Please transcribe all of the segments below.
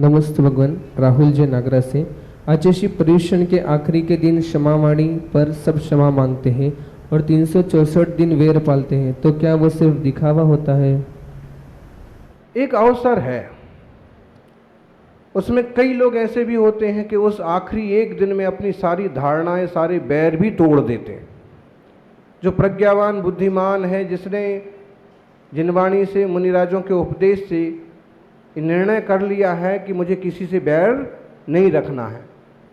नमस्ते भगवान। राहुल जी नागरा से। आचेशी पर्युषण के आखिरी के दिन क्षमावाणी पर सब क्षमा मांगते हैं और 364 दिन वैर पालते हैं, तो क्या वो सिर्फ दिखावा होता है? एक अवसर है, उसमें कई लोग ऐसे भी होते हैं कि उस आखिरी एक दिन में अपनी सारी धारणाएं, सारे बैर भी तोड़ देते हैं। जो प्रज्ञावान बुद्धिमान है, जिसने जिनवाणी से, मुनिराजों के उपदेश से निर्णय कर लिया है कि मुझे किसी से बैर नहीं रखना है,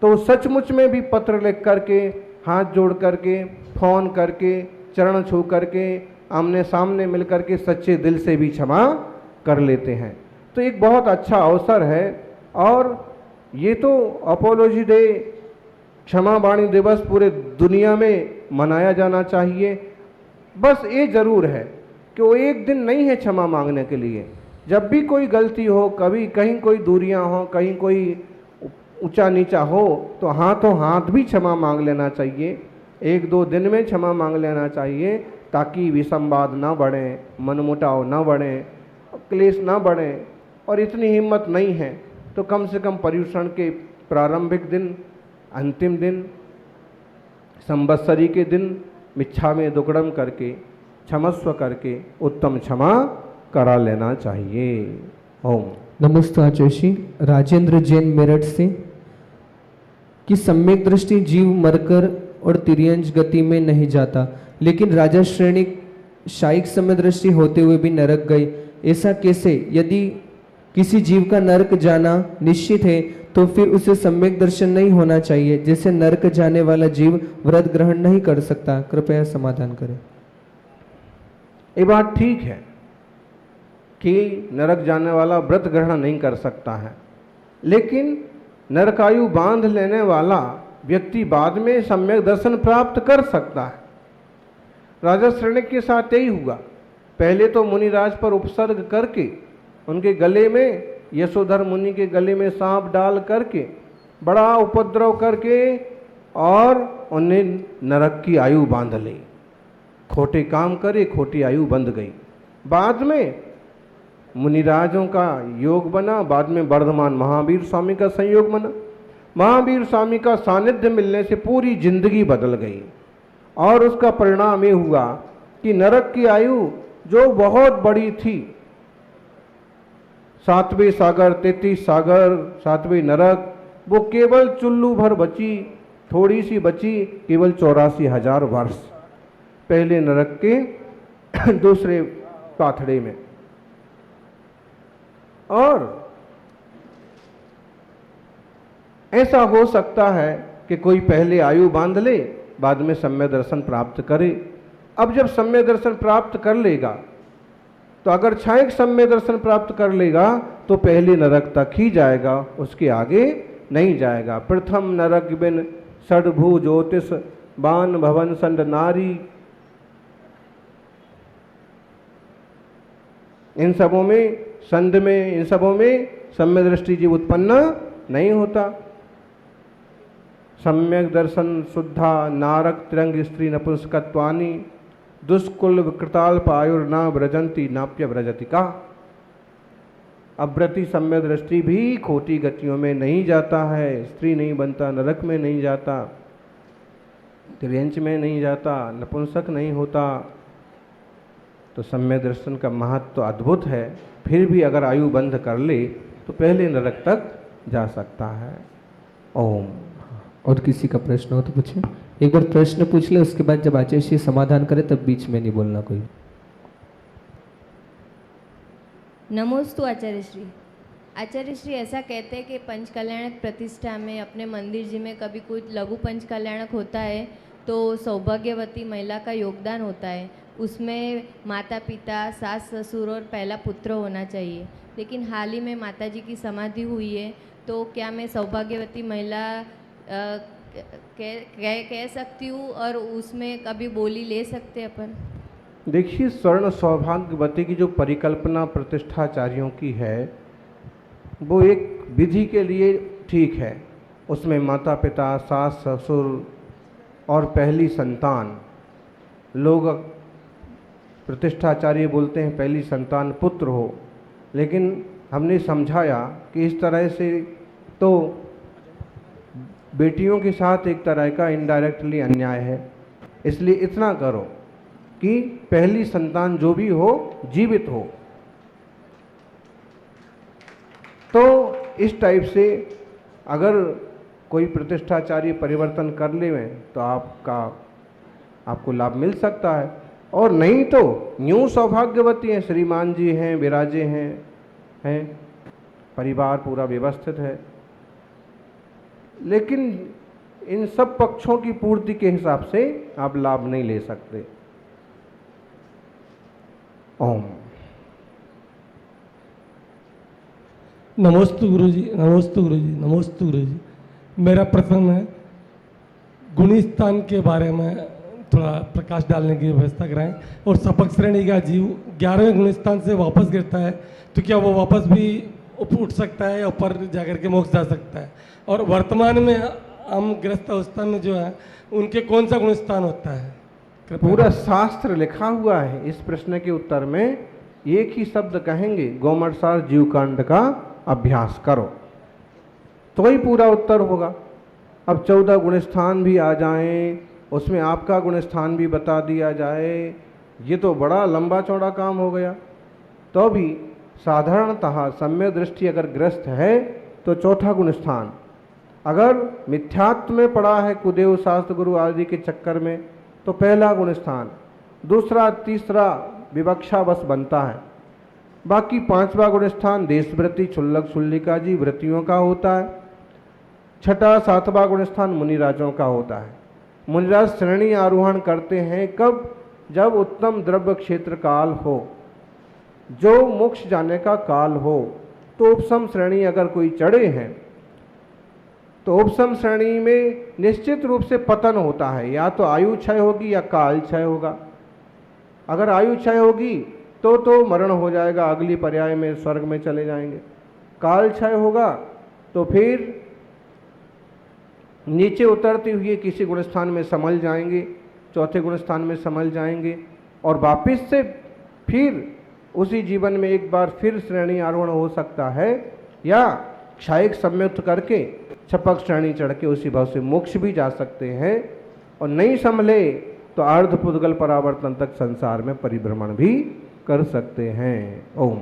तो सचमुच में भी पत्र लिख करके, हाथ जोड़ करके, फोन करके, चरण छू करके, आमने सामने मिल करके सच्चे दिल से भी क्षमा कर लेते हैं। तो एक बहुत अच्छा अवसर है और ये तो अपोलॉजी डे, क्षमा वाणी दिवस पूरे दुनिया में मनाया जाना चाहिए। बस ये जरूर है कि वो एक दिन नहीं है क्षमा मांगने के लिए। जब भी कोई गलती हो, कभी कहीं कोई दूरियां हो, कहीं कोई ऊंचा नीचा हो, तो हाथों हाथ भी क्षमा मांग लेना चाहिए। एक दो दिन में क्षमा मांग लेना चाहिए, ताकि विसंवाद ना बढ़े, मनमुटाव ना बढ़े, क्लेश ना बढ़े। और इतनी हिम्मत नहीं है तो कम से कम पर्युषण के प्रारंभिक दिन, अंतिम दिन, संवत्सरी के दिन मिच्छा में दुक्कड़म करके, क्षमस्व करके उत्तम क्षमा करा लेना चाहिए। ओम। नमस्ते आचेशी। राजेंद्र जैन मेरठ से। कि सम्यक दृष्टि जीव मरकर और तिर्यंज गति में नहीं जाता, लेकिन राजा श्रेणी शायिक समय दृष्टि होते हुए भी नरक गई, ऐसा कैसे? यदि किसी जीव का नरक जाना निश्चित है तो फिर उसे सम्यक दर्शन नहीं होना चाहिए, जैसे नरक जाने वाला जीव व्रत ग्रहण नहीं कर सकता। कृपया समाधान करें। ये बात ठीक है कि नरक जाने वाला व्रत ग्रहण नहीं कर सकता है, लेकिन नरकायु बांध लेने वाला व्यक्ति बाद में सम्यक दर्शन प्राप्त कर सकता है। राजा श्रेणी के साथ यही हुआ। पहले तो मुनिराज पर उपसर्ग करके, उनके गले में, यशोधर मुनि के गले में सांप डाल करके, बड़ा उपद्रव करके और उन्हें नरक की आयु बांध ली। खोटे काम करे, खोटी आयु बंध गई। बाद में मुनिराजों का योग बना, बाद में वर्धमान महावीर स्वामी का संयोग बना। महावीर स्वामी का सानिध्य मिलने से पूरी जिंदगी बदल गई और उसका परिणाम ये हुआ कि नरक की आयु जो बहुत बड़ी थी, 7वें सागर, 33 सागर, 7वें नरक, वो केवल चुल्लू भर बची, थोड़ी सी बची, केवल 84,000 वर्ष पहले नरक के दूसरे पाथड़े में। और ऐसा हो सकता है कि कोई पहले आयु बांध ले, बाद में सम्य दर्शन प्राप्त करे। अब जब सम्य दर्शन प्राप्त कर लेगा, तो अगर क्षणिक सम्य दर्शन प्राप्त कर लेगा तो पहले नरक तक ही जाएगा, उसके आगे नहीं जाएगा। प्रथम नरक बिन षडभु ज्योतिष बान भवन संड नारी, इन सबों में, संध में, इन सबों में सम्यक दृष्टि जीव उत्पन्न नहीं होता। सम्यक दर्शन शुद्धा नारक तिरंग स्त्री नपुंसकत्वानि दुष्कुल विकृताल्प आयुर्ना व्रजंती नाप्य व्रजति का। अव्रति सम्यक दृष्टि भी खोटी गतियों में नहीं जाता है, स्त्री नहीं बनता, नरक में नहीं जाता, तिर्यंच में नहीं जाता, नपुंसक नहीं होता। तो सम्यक दर्शन का महत्व तो अद्भुत है। फिर भी अगर आयु बंध कर ले तो पहले नरक तक जा सकता है। ओम। और किसी का प्रश्न हो तो पूछे। एक बार प्रश्न पूछ ले, उसके बाद जब आचार्य समाधान करे तब बीच में नहीं बोलना कोई। नमोस्तु आचार्य श्री। आचार्य श्री ऐसा कहते हैं कि पंच कल्याणक प्रतिष्ठा में अपने मंदिर जी में कभी कोई लघु पंच कल्याणक होता है तो सौभाग्यवती महिला का योगदान होता है, उसमें माता पिता, सास ससुर और पहला पुत्र होना चाहिए। लेकिन हाल ही में माता जी की समाधि हुई है, तो क्या मैं सौभाग्यवती महिला कह सकती हूँ और उसमें कभी बोली ले सकते अपन? देखिए, स्वर्ण सौभाग्यवती की जो परिकल्पना प्रतिष्ठाचार्यों की है, वो एक विधि के लिए ठीक है। उसमें माता पिता, सास ससुर और पहली संतान, लोग प्रतिष्ठाचार्य बोलते हैं पहली संतान पुत्र हो, लेकिन हमने समझाया कि इस तरह से तो बेटियों के साथ एक तरह का इनडायरेक्टली अन्याय है, इसलिए इतना करो कि पहली संतान जो भी हो जीवित हो। तो इस टाइप से अगर कोई प्रतिष्ठाचारी परिवर्तन कर लें तो आपको लाभ मिल सकता है, और नहीं तो न्यू सौभाग्यवती हैं, श्रीमान जी हैं, विराजे हैं, परिवार पूरा व्यवस्थित है। लेकिन इन सब पक्षों की पूर्ति के हिसाब से आप लाभ नहीं ले सकते। ओम। नमोस्तु गुरुजी, नमोस्तु गुरुजी, नमोस्तु गुरुजी। मेरा प्रश्न है, गुणस्थान के बारे में थोड़ा प्रकाश डालने की व्यवस्था कराएं। और सपक श्रेणी का जीव 11वें गुणस्थान से वापस गिरता है तो क्या वो वापस भी उठ सकता है या ऊपर जाकर के मोक्ष जा सकता है? और वर्तमान में हम गृहस्थ अवस्था में जो है उनके कौन सा गुणस्थान होता है? पूरा शास्त्र लिखा हुआ है। इस प्रश्न के उत्तर में एक ही शब्द कहेंगे, गोमटसार जीवकांड का अभ्यास करो तो ही पूरा उत्तर होगा। अब 14 गुणस्थान भी आ जाएं, उसमें आपका गुणस्थान भी बता दिया जाए, ये तो बड़ा लंबा चौड़ा काम हो गया। तो भी साधारणतः सम्यक दृष्टि अगर ग्रस्त है तो चौथा गुणस्थान, अगर मिथ्यात्व में पड़ा है कुदेव शास्त्र गुरु आदि के चक्कर में तो पहला गुणस्थान, दूसरा तीसरा विवक्षा बस बनता है। बाकी 5वां गुणस्थान देशवृत्ति क्षुल्लक क्षुल्लिका जी वृत्तियों का होता है। 6ठा 7वां गुणस्थान मुनिराजों का होता है। मुनिराज श्रेणी आरोहण करते हैं कब? जब उत्तम द्रव्य क्षेत्र काल हो, जो मोक्ष जाने का काल हो। तो उपसम श्रेणी अगर कोई चढ़े हैं तो उपसम श्रेणी में निश्चित रूप से पतन होता है, या तो आयु क्षय होगी या काल क्षय होगा। अगर आयु क्षय होगी तो मरण हो जाएगा, अगली पर्याय में स्वर्ग में चले जाएंगे। काल क्षय होगा तो फिर नीचे उतरते हुए किसी गुणस्थान में समल जाएंगे, चौथे गुणस्थान में समल जाएंगे, और वापस से फिर उसी जीवन में एक बार फिर श्रेणी आरोहण हो सकता है, या क्षायिक संयुक्त करके छपक श्रेणी चढ़ के उसी भाव से मोक्ष भी जा सकते हैं। और नहीं संभले तो अर्ध पुद्गल परावर्तन तक संसार में परिभ्रमण भी कर सकते हैं। ओम।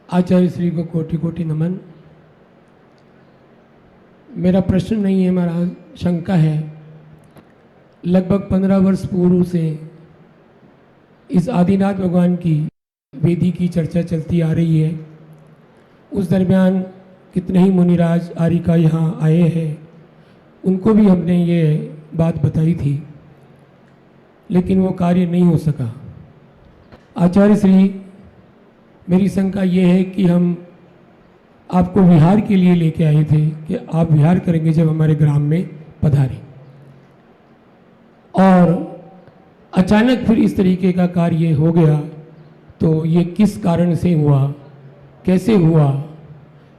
आचार्य श्री को कोटि कोटि नमन। मेरा प्रश्न नहीं है, मेरा शंका है। लगभग 15 वर्ष पूर्व से इस आदिनाथ भगवान की वेदी की चर्चा चलती आ रही है। उस दरमियान कितने ही मुनिराज आर्यिका यहाँ आए हैं, उनको भी हमने ये बात बताई थी, लेकिन वो कार्य नहीं हो सका। आचार्य श्री, मेरी शंका ये है कि हम आपको विहार के लिए लेके आए थे कि आप विहार करेंगे जब हमारे ग्राम में पधारे, और अचानक फिर इस तरीके का कार्य हो गया। तो ये किस कारण से हुआ, कैसे हुआ,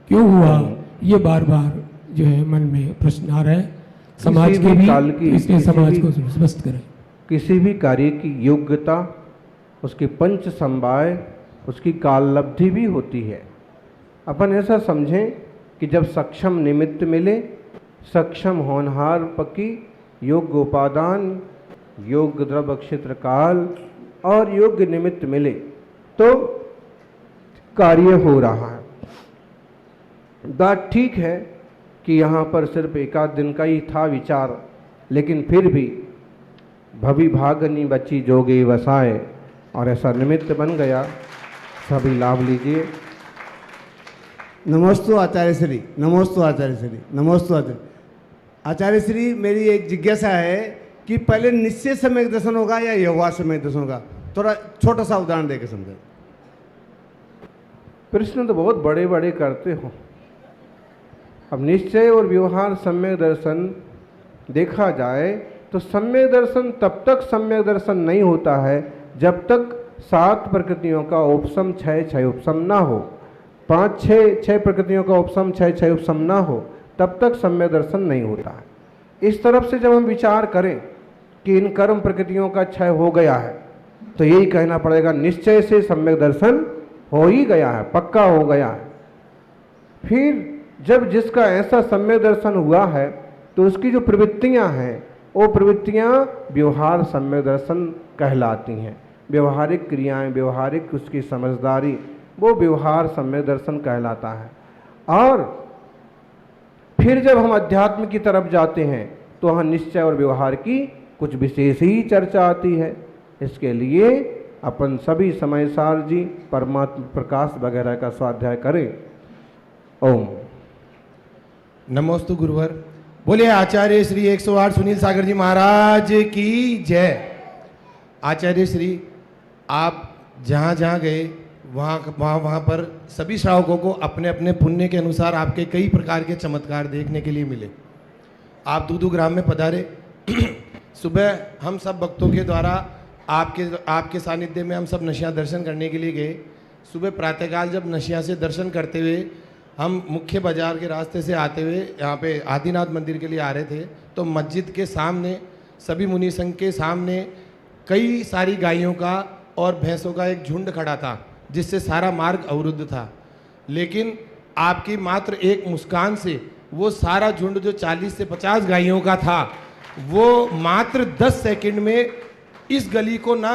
क्यों हुआ, ये बार बार जो है मन में प्रश्न आ रहा है। समाज के भी, इसलिए समाज को स्पष्ट करें। किसी भी कार्य की योग्यता, उसके पंच समवाय, उसकी काललब्धि भी होती है। अपन ऐसा समझें कि जब सक्षम निमित्त मिले, सक्षम होनहार पकी, योग्य उपादान, योग्य द्रव्य क्षेत्र काल और योग्य निमित्त मिले तो कार्य हो रहा है। बात ठीक है कि यहाँ पर सिर्फ एकाध दिन का ही था विचार, लेकिन फिर भी भवि भागनी बची जोगे वसाए, और ऐसा निमित्त बन गया। सभी लाभ लीजिए। नमोस्तु आचार्य श्री, नमोस्तु आचार्य श्री, नमोस्तु आचार्य श्री। मेरी एक जिज्ञासा है कि पहले निश्चय समय दर्शन होगा या व्यवहार समय दर्शन होगा? थोड़ा छोटा सा उदाहरण देकर समझें। प्रश्न तो बहुत बड़े बड़े करते हो। अब निश्चय और व्यवहार सम्यक दर्शन देखा जाए तो सम्यक दर्शन तब तक सम्यक दर्शन नहीं होता है जब तक 7 प्रकृतियों का उपसम 6 उपसम ना हो। 5 6 प्रकृतियों का उपसम 6 उपसम ना हो, तब तक सम्यक दर्शन नहीं होता है। इस तरफ से जब हम विचार करें कि इन कर्म प्रकृतियों का क्षय हो गया है, तो यही कहना पड़ेगा निश्चय से सम्यक दर्शन हो ही गया है, पक्का हो गया है। फिर जब जिसका ऐसा सम्यक दर्शन हुआ है तो उसकी जो प्रवृत्तियां हैं वो प्रवृत्तियां व्यवहार सम्यक दर्शन कहलाती हैं। व्यवहारिक क्रियाएं, व्यवहारिक उसकी समझदारी, वो व्यवहार सम्यक दर्शन कहलाता है। और फिर जब हम अध्यात्म की तरफ जाते हैं तो वहाँ निश्चय और व्यवहार की कुछ विशेष ही चर्चा आती है। इसके लिए अपन सभी समयसार जी, परमात्मा प्रकाश वगैरह का स्वाध्याय करें। ओम नमोस्तु गुरुवर। बोलिए आचार्य श्री 108 सुनील सागर जी महाराज की जय। आचार्य श्री, आप जहाँ जहाँ गए वहाँ पर सभी श्रावकों को अपने अपने पुण्य के अनुसार आपके कई प्रकार के चमत्कार देखने के लिए मिले। आप दूदू ग्राम में पधारे। सुबह हम सब भक्तों के द्वारा आपके सानिध्य में हम सब नशिया दर्शन करने के लिए गए। सुबह प्रातःकाल जब नशिया से दर्शन करते हुए हम मुख्य बाजार के रास्ते से आते हुए यहाँ पे आदिनाथ मंदिर के लिए आ रहे थे तो मस्जिद के सामने सभी मुनि संघ के सामने कई सारी गायों का और भैंसों का एक झुंड खड़ा था, जिससे सारा मार्ग अवरुद्ध था। लेकिन आपकी मात्र एक मुस्कान से वो सारा झुंड जो 40 से 50 गायों का था वो मात्र 10 सेकंड में इस गली को ना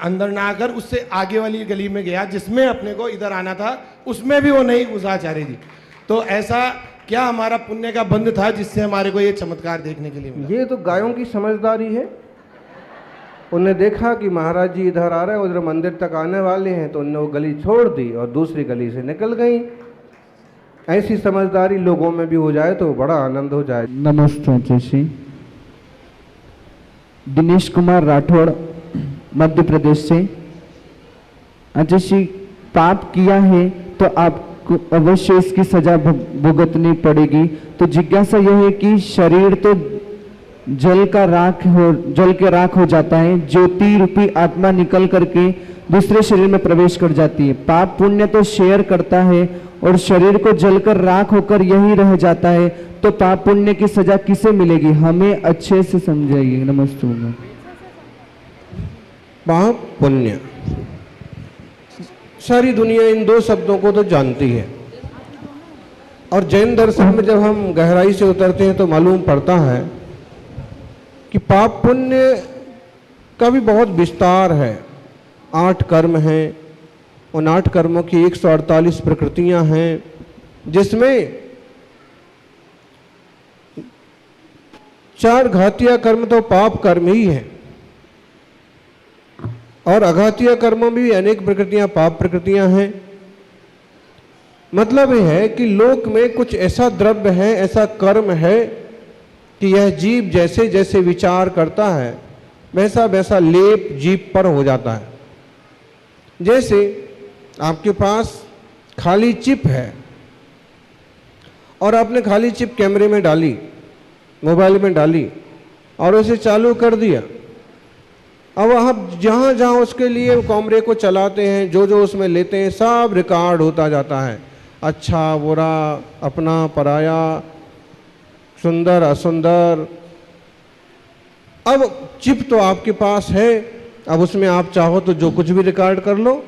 अंदर ना आकर उससे आगे वाली गली में गया, जिसमें अपने को इधर आना था उसमें भी वो नहीं घुसा आचार्य जी। तो ऐसा क्या हमारा पुण्य का बंध था जिससे हमारे को ये चमत्कार देखने के लिए मिला? ये तो गायों की समझदारी है। उन्हें देखा कि महाराज जी इधर आ रहे हैं, उधर मंदिर तक आने वाले हैं, तो उन्होंने वो गली छोड़ दी और दूसरी गली से निकल गई। ऐसी समझदारी लोगों में भी हो जाए तो बड़ा आनंद हो जाए। नमस्ते आचार्य श्री। दिनेश कुमार राठौड़, मध्य प्रदेश से। आचार्य श्री, पाप किया है तो आपको अवश्य इसकी सजा भुगतनी पड़ेगी। तो जिज्ञासा यह है कि शरीर तो जल के राख हो जाता है, ज्योति रूपी आत्मा निकल करके दूसरे शरीर में प्रवेश कर जाती है। पाप पुण्य तो शेयर करता है और शरीर को जलकर राख होकर यही रह जाता है, तो पाप पुण्य की सजा किसे मिलेगी? हमें अच्छे से समझाइए। नमस्ते। पाप पुण्य, सारी दुनिया इन दो शब्दों को तो जानती है और जैन दर्शन में जब हम गहराई से उतरते हैं तो मालूम पड़ता है कि पाप पुण्य का भी बहुत विस्तार है। 8 कर्म हैं, उन 8 कर्मों की 148 प्रकृतियां हैं, जिसमें 4 घातीय कर्म तो पाप कर्म ही है और अघातीय कर्मों में भी अनेक प्रकृतियां पाप प्रकृतियां हैं। मतलब यह है कि लोक में कुछ ऐसा द्रव्य है, ऐसा कर्म है कि यह जीव जैसे जैसे विचार करता है वैसा वैसा लेप जीव पर हो जाता है। जैसे आपके पास खाली चिप है और आपने खाली चिप कैमरे में डाली, मोबाइल में डाली और उसे चालू कर दिया। अब आप जहाँ जहाँ उसके लिए कैमरे को चलाते हैं, जो जो उसमें लेते हैं सब रिकॉर्ड होता जाता है। अच्छा बुरा, अपना पराया, सुंदर असुंदर। अब चिप तो आपके पास है, अब उसमें आप चाहो तो जो कुछ भी रिकॉर्ड कर लो।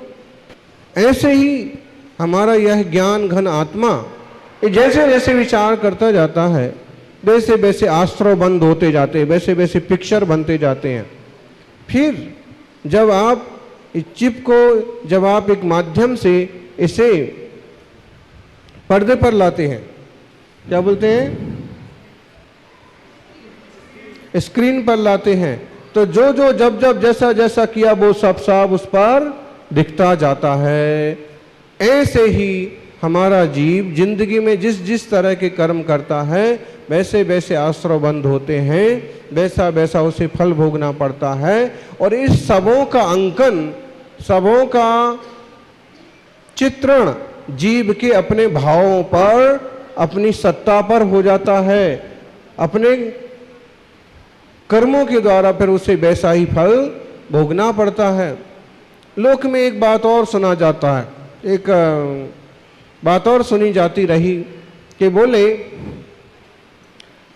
ऐसे ही हमारा यह ज्ञान घन आत्मा जैसे जैसे विचार करता जाता है वैसे वैसे आश्रव बंद होते जाते हैं, वैसे वैसे पिक्चर बनते जाते हैं। फिर जब आप इस चिप को, जब आप एक माध्यम से इसे पर्दे पर लाते हैं, क्या बोलते हैं, स्क्रीन पर लाते हैं, तो जो जो जब जब जैसा जैसा किया वो सब सब उस पर दिखता जाता है। ऐसे ही हमारा जीव जिंदगी में जिस जिस तरह के कर्म करता है वैसे वैसे आश्रव बंद होते हैं, वैसा वैसा उसे फल भोगना पड़ता है। और इस सबों का अंकन, सबों का चित्रण जीव के अपने भावों पर, अपनी सत्ता पर हो जाता है। अपने कर्मों के द्वारा फिर उसे वैसा ही फल भोगना पड़ता है। लोक में एक बात और सुना जाता है, एक बात और सुनी जाती रही कि बोले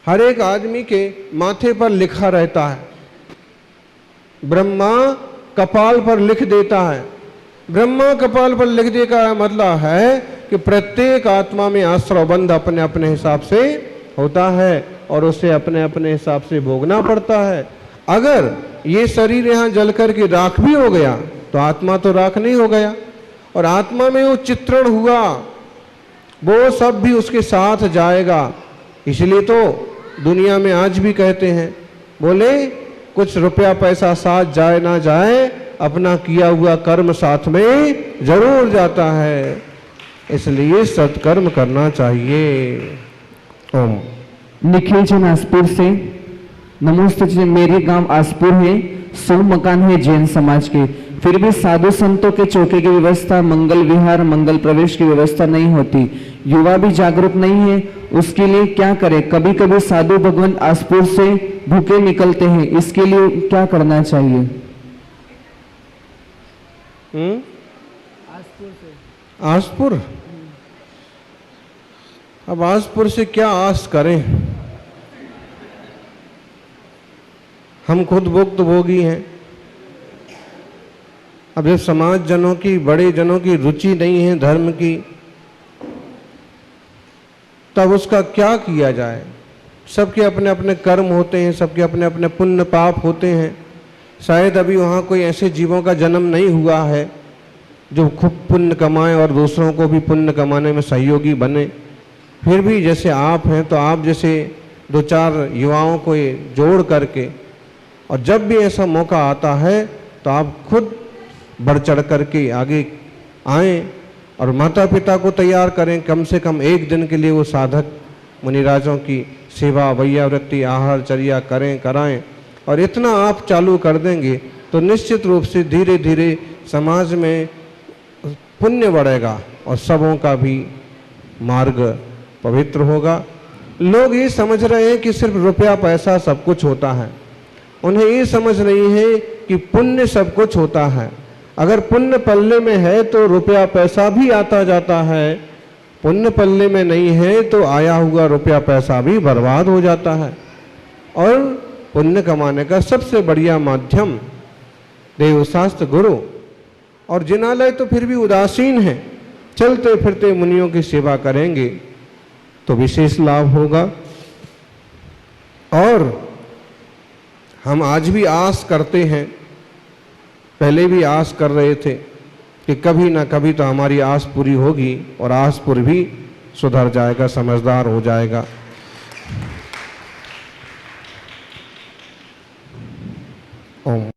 हर एक आदमी के माथे पर लिखा रहता है, ब्रह्मा कपाल पर लिख देता है, ब्रह्मा कपाल पर लिख दिए का मतलब है कि प्रत्येक आत्मा में आश्रय बंध अपने अपने हिसाब से होता है और उसे अपने अपने हिसाब से भोगना पड़ता है। अगर ये शरीर यहाँ जल करके राख भी हो गया तो आत्मा तो राख नहीं हो गया, और आत्मा में वो चित्रण हुआ वो सब भी उसके साथ जाएगा। इसलिए तो दुनिया में आज भी कहते हैं, बोले कुछ रुपया पैसा साथ जाए ना जाए, अपना किया हुआ कर्म साथ में जरूर जाता है, इसलिए सत्कर्म करना चाहिए। ओम। निखिल जैन आसपुर से, नमस्ते जी, मेरे गांव आसपुर है, 100 मकान है जैन समाज के, फिर भी साधु संतों के चौके की व्यवस्था, मंगल विहार, मंगल प्रवेश की व्यवस्था नहीं होती, युवा भी जागरूक नहीं है, उसके लिए क्या करें? कभी कभी साधु भगवान आसपुर से भूखे निकलते हैं, इसके लिए क्या करना चाहिए? आसपुर, अब आसपुर से क्या आस करें? हम खुद भुक्त भोगी हैं। अब जब समाज जनों की, बड़े जनों की रुचि नहीं है धर्म की, तब उसका क्या किया जाए? सबके अपने अपने कर्म होते हैं, सबके अपने अपने पुण्य पाप होते हैं। शायद अभी वहाँ कोई ऐसे जीवों का जन्म नहीं हुआ है जो खूब पुण्य कमाए और दूसरों को भी पुण्य कमाने में सहयोगी बने। फिर भी जैसे आप हैं, तो आप जैसे 2-4 युवाओं को ये जोड़ करके, और जब भी ऐसा मौका आता है तो आप खुद बढ़ चढ़ करके आगे आएं और माता पिता को तैयार करें। कम से कम एक दिन के लिए वो साधक मुनिराजों की सेवा, वैयावृत्ति, आहार चर्या कराएं। और इतना आप चालू कर देंगे तो निश्चित रूप से धीरे धीरे समाज में पुण्य बढ़ेगा और सबों का भी मार्ग पवित्र होगा। लोग ये समझ रहे हैं कि सिर्फ रुपया पैसा सब कुछ होता है, उन्हें ये समझ नहीं है कि पुण्य सब कुछ होता है। अगर पुण्य पल्ले में है तो रुपया पैसा भी आता जाता है, पुण्य पल्ले में नहीं है तो आया हुआ रुपया पैसा भी बर्बाद हो जाता है। और पुण्य कमाने का सबसे बढ़िया माध्यम देवशास्त्र गुरु, और जिनालय तो फिर भी उदासीन है, चलते फिरते मुनियों की सेवा करेंगे तो विशेष लाभ होगा। और हम आज भी आस करते हैं, पहले भी आस कर रहे थे कि कभी ना कभी तो हमारी आस पूरी होगी और आसपुर भी सुधर जाएगा, समझदार हो जाएगा। ओम।